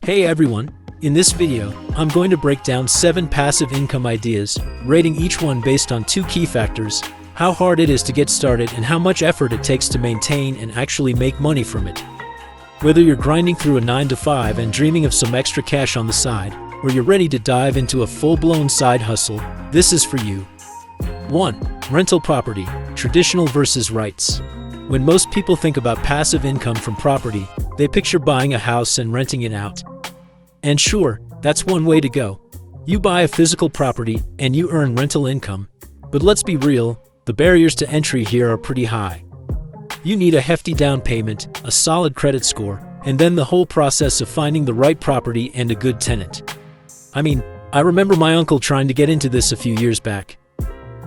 Hey everyone, in this video, I'm going to break down 7 passive income ideas, rating each one based on 2 key factors: how hard it is to get started and how much effort it takes to maintain and actually make money from it. Whether you're grinding through a 9-to-5 and dreaming of some extra cash on the side, or you're ready to dive into a full-blown side hustle, this is for you. 1. Rental property, traditional versus rights. When most people think about passive income from property, they picture buying a house and renting it out. And sure, that's one way to go. You buy a physical property and you earn rental income. But let's be real, the barriers to entry here are pretty high. You need a hefty down payment, a solid credit score, and then the whole process of finding the right property and a good tenant. I remember my uncle trying to get into this a few years back.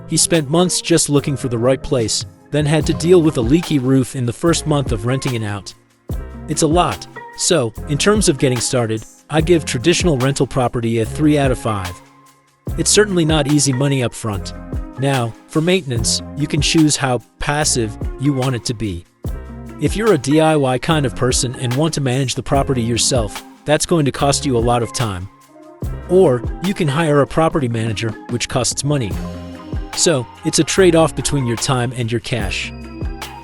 He spent months just looking for the right place, then had to deal with a leaky roof in the first month of renting it out. It's a lot. So, in terms of getting started, I give traditional rental property a 3 out of 5. It's certainly not easy money up front. Now, for maintenance, you can choose how passive you want it to be. If you're a DIY kind of person and want to manage the property yourself, that's going to cost you a lot of time. Or, you can hire a property manager, which costs money. So, it's a trade-off between your time and your cash.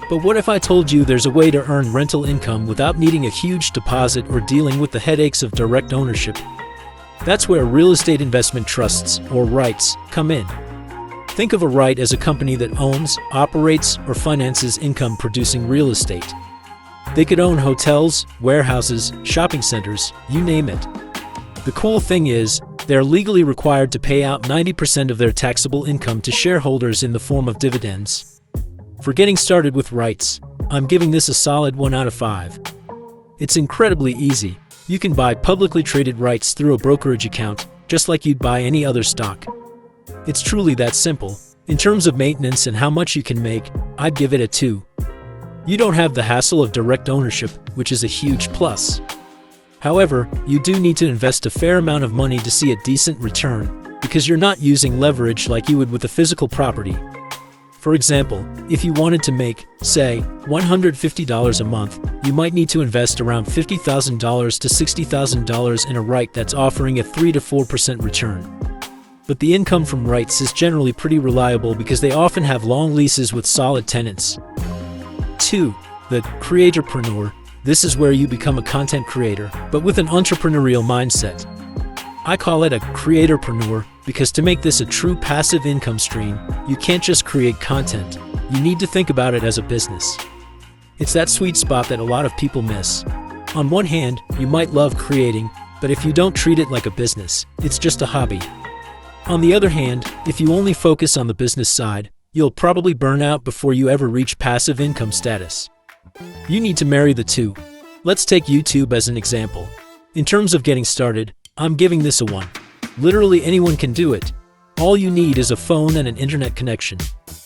But what if I told you there's a way to earn rental income without needing a huge deposit or dealing with the headaches of direct ownership? That's where real estate investment trusts, or REITs, come in. Think of a REIT as a company that owns, operates, or finances income-producing real estate. They could own hotels, warehouses, shopping centers, you name it. The cool thing is, they're legally required to pay out 90% of their taxable income to shareholders in the form of dividends. For getting started with REITs, I'm giving this a solid 1 out of 5. It's incredibly easy. You can buy publicly traded REITs through a brokerage account, just like you'd buy any other stock. It's truly that simple. In terms of maintenance and how much you can make, I'd give it a 2. You don't have the hassle of direct ownership, which is a huge plus. However, you do need to invest a fair amount of money to see a decent return, because you're not using leverage like you would with a physical property. For example, if you wanted to make, say, $150 a month, you might need to invest around $50,000 to $60,000 in a REIT that's offering a 3 to 4% return. But the income from REITs is generally pretty reliable because they often have long leases with solid tenants. 2. The creatorpreneur. This is where you become a content creator, but with an entrepreneurial mindset. I call it a creatorpreneur because to make this a true passive income stream, you can't just create content. You need to think about it as a business. It's that sweet spot that a lot of people miss. On one hand, you might love creating, but if you don't treat it like a business, it's just a hobby. On the other hand, if you only focus on the business side, you'll probably burn out before you ever reach passive income status. You need to marry the two. Let's take YouTube as an example. In terms of getting started, I'm giving this a 1. Literally anyone can do it. All you need is a phone and an internet connection.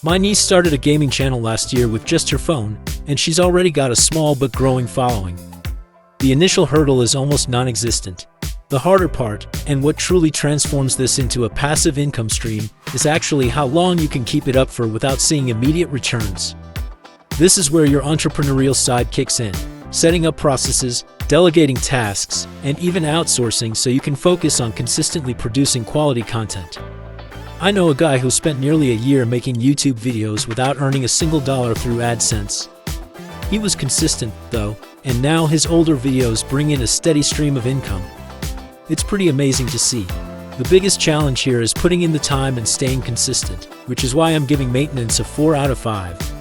My niece started a gaming channel last year with just her phone, and she's already got a small but growing following. The initial hurdle is almost non-existent. The harder part, and what truly transforms this into a passive income stream, is actually how long you can keep it up for without seeing immediate returns. This is where your entrepreneurial side kicks in, setting up processes, delegating tasks, and even outsourcing so you can focus on consistently producing quality content. I know a guy who spent nearly a year making YouTube videos without earning a single dollar through AdSense. He was consistent, though, and now his older videos bring in a steady stream of income. It's pretty amazing to see. The biggest challenge here is putting in the time and staying consistent, which is why I'm giving maintenance a 4 out of 5.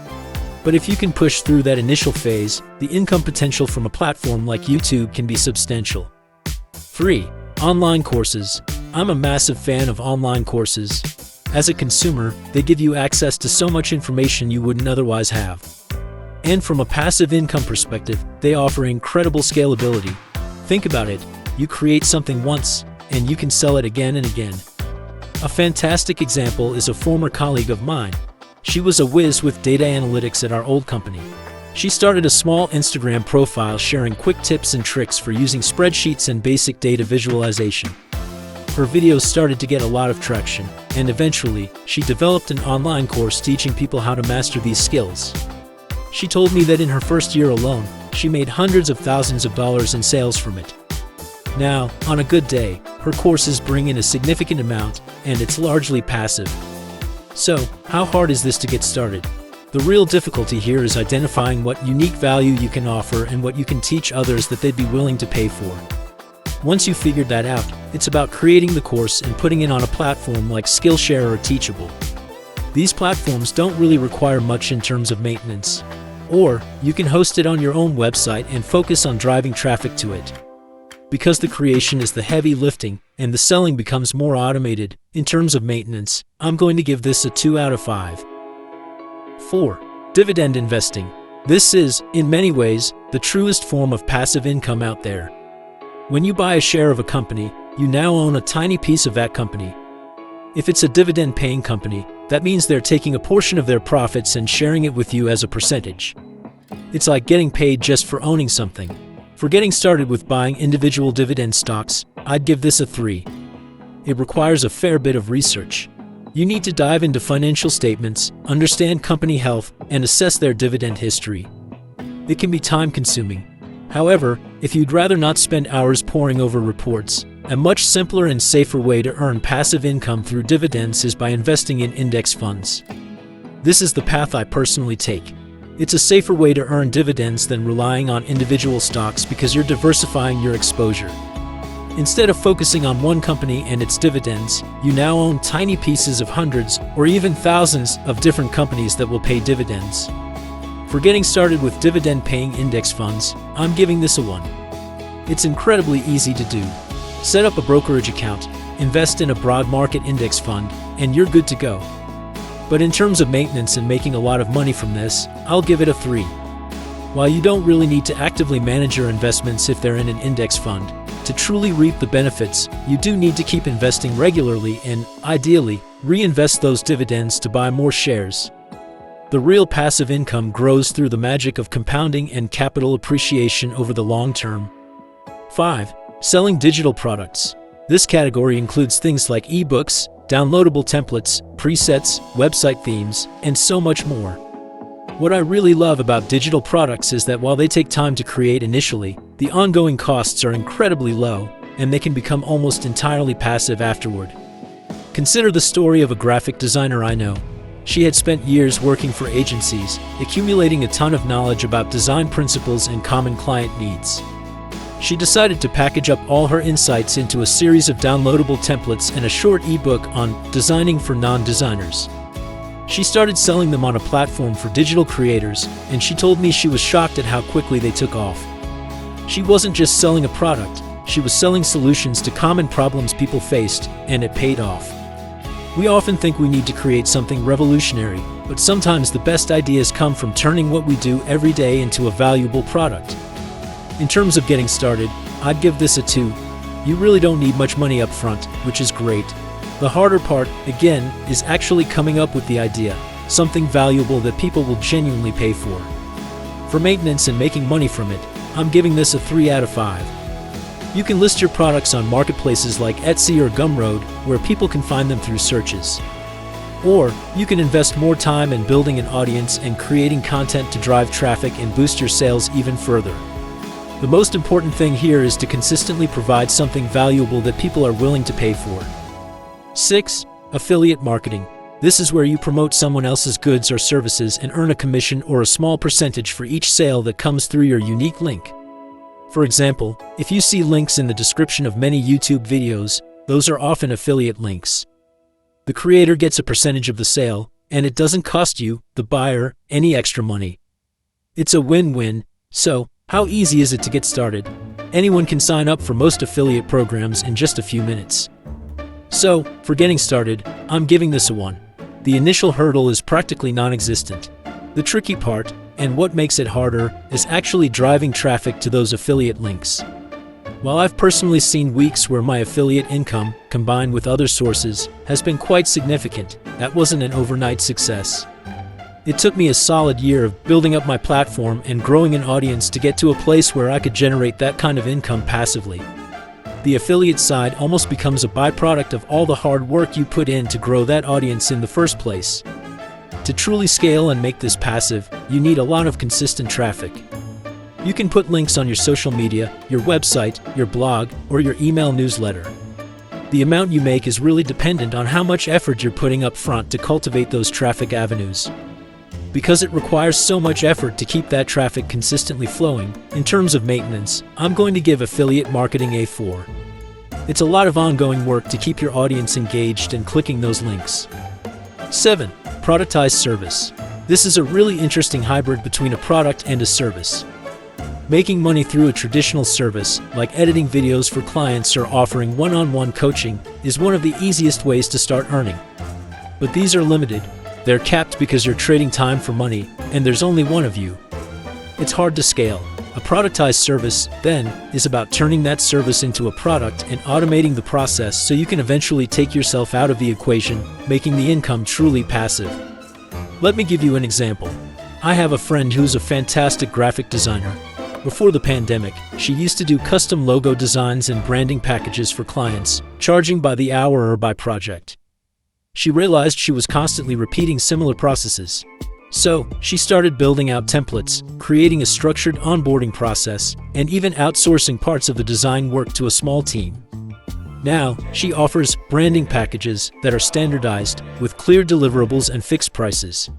But if you can push through that initial phase, the income potential from a platform like YouTube can be substantial. 3. Online courses. I'm a massive fan of online courses. As a consumer, they give you access to so much information you wouldn't otherwise have. And from a passive income perspective, they offer incredible scalability. Think about it. You create something once, and you can sell it again and again. A fantastic example is a former colleague of mine. She was a whiz with data analytics at our old company. She started a small Instagram profile sharing quick tips and tricks for using spreadsheets and basic data visualization. Her videos started to get a lot of traction, and eventually, she developed an online course teaching people how to master these skills. She told me that in her first year alone, she made hundreds of thousands of dollars in sales from it. Now, on a good day, her courses bring in a significant amount, and it's largely passive. So, how hard is this to get started? The real difficulty here is identifying what unique value you can offer and what you can teach others that they'd be willing to pay for. Once you've figured that out, it's about creating the course and putting it on a platform like Skillshare or Teachable. These platforms don't really require much in terms of maintenance. Or, you can host it on your own website and focus on driving traffic to it. Because the creation is the heavy lifting and the selling becomes more automated, in terms of maintenance, I'm going to give this a 2 out of 5. 4. Dividend investing. This is, in many ways, the truest form of passive income out there. When you buy a share of a company, you now own a tiny piece of that company. If it's a dividend-paying company, that means they're taking a portion of their profits and sharing it with you as a percentage. It's like getting paid just for owning something. For getting started with buying individual dividend stocks, I'd give this a 3. It requires a fair bit of research. You need to dive into financial statements, understand company health, and assess their dividend history. It can be time-consuming. However, if you'd rather not spend hours poring over reports, a much simpler and safer way to earn passive income through dividends is by investing in index funds. This is the path I personally take. It's a safer way to earn dividends than relying on individual stocks because you're diversifying your exposure. Instead of focusing on one company and its dividends, you now own tiny pieces of hundreds or even thousands of different companies that will pay dividends. For getting started with dividend-paying index funds, I'm giving this a 1. It's incredibly easy to do. Set up a brokerage account, invest in a broad market index fund, and you're good to go. But in terms of maintenance and making a lot of money from this, I'll give it a 3. While you don't really need to actively manage your investments if they're in an index fund, to truly reap the benefits, you do need to keep investing regularly and, ideally, reinvest those dividends to buy more shares. The real passive income grows through the magic of compounding and capital appreciation over the long term. 5. Selling digital products. This category includes things like ebooks, downloadable templates, presets, website themes, and so much more. What I really love about digital products is that while they take time to create initially, the ongoing costs are incredibly low, and they can become almost entirely passive afterward. Consider the story of a graphic designer I know. She had spent years working for agencies, accumulating a ton of knowledge about design principles and common client needs. She decided to package up all her insights into a series of downloadable templates and a short ebook on designing for non-designers. She started selling them on a platform for digital creators, and she told me she was shocked at how quickly they took off. She wasn't just selling a product, she was selling solutions to common problems people faced, and it paid off. We often think we need to create something revolutionary, but sometimes the best ideas come from turning what we do every day into a valuable product. In terms of getting started, I'd give this a 2. You really don't need much money up front, which is great. The harder part, again, is actually coming up with the idea, something valuable that people will genuinely pay for. For maintenance and making money from it, I'm giving this a 3 out of 5. You can list your products on marketplaces like Etsy or Gumroad, where people can find them through searches. Or, you can invest more time in building an audience and creating content to drive traffic and boost your sales even further. The most important thing here is to consistently provide something valuable that people are willing to pay for. 6. Affiliate marketing. This is where you promote someone else's goods or services and earn a commission or a small percentage for each sale that comes through your unique link. For example, if you see links in the description of many YouTube videos, those are often affiliate links. The creator gets a percentage of the sale, and it doesn't cost you, the buyer, any extra money. It's a win-win. So, how easy is it to get started? Anyone can sign up for most affiliate programs in just a few minutes. So, for getting started, I'm giving this a 1. The initial hurdle is practically non-existent. The tricky part, and what makes it harder, is actually driving traffic to those affiliate links. While I've personally seen weeks where my affiliate income, combined with other sources, has been quite significant, that wasn't an overnight success. It took me a solid year of building up my platform and growing an audience to get to a place where I could generate that kind of income passively. The affiliate side almost becomes a byproduct of all the hard work you put in to grow that audience in the first place. To truly scale and make this passive, you need a lot of consistent traffic. You can put links on your social media, your website, your blog, or your email newsletter. The amount you make is really dependent on how much effort you're putting up front to cultivate those traffic avenues. Because it requires so much effort to keep that traffic consistently flowing, in terms of maintenance, I'm going to give affiliate marketing a 4. It's a lot of ongoing work to keep your audience engaged and clicking those links. 7. Productized service. This is a really interesting hybrid between a product and a service. Making money through a traditional service, like editing videos for clients or offering one-on-one coaching, is one of the easiest ways to start earning. But these are limited. They're capped because you're trading time for money, and there's only one of you. It's hard to scale. A productized service, then, is about turning that service into a product and automating the process so you can eventually take yourself out of the equation, making the income truly passive. Let me give you an example. I have a friend who's a fantastic graphic designer. Before the pandemic, she used to do custom logo designs and branding packages for clients, charging by the hour or by project. She realized she was constantly repeating similar processes. So, she started building out templates, creating a structured onboarding process, and even outsourcing parts of the design work to a small team. Now, she offers branding packages that are standardized, with clear deliverables and fixed prices.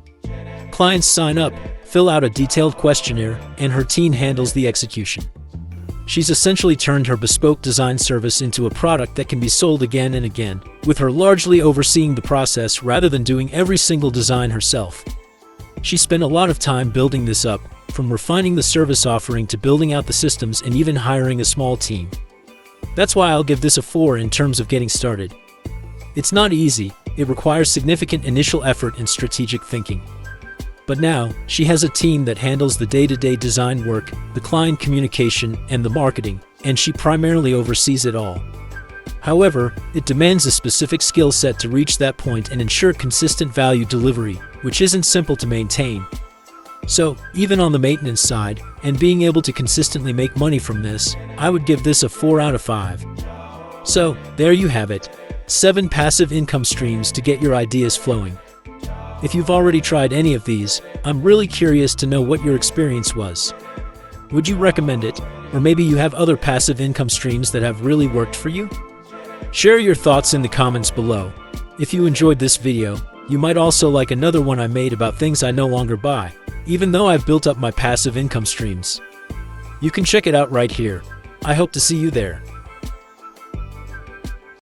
Clients sign up, fill out a detailed questionnaire, and her team handles the execution. She's essentially turned her bespoke design service into a product that can be sold again and again, with her largely overseeing the process rather than doing every single design herself. She spent a lot of time building this up, from refining the service offering to building out the systems and even hiring a small team. That's why I'll give this a 4 in terms of getting started. It's not easy, it requires significant initial effort and strategic thinking. But now, she has a team that handles the day-to-day design work, the client communication, and the marketing, and she primarily oversees it all. However, it demands a specific skill set to reach that point and ensure consistent value delivery, which isn't simple to maintain. So, even on the maintenance side, and being able to consistently make money from this, I would give this a 4 out of 5. So, there you have it. 7 passive income streams to get your ideas flowing. If you've already tried any of these, I'm really curious to know what your experience was. Would you recommend it? Or maybe you have other passive income streams that have really worked for you? Share your thoughts in the comments below. If you enjoyed this video, you might also like another one I made about things I no longer buy, even though I've built up my passive income streams. You can check it out right here. I hope to see you there.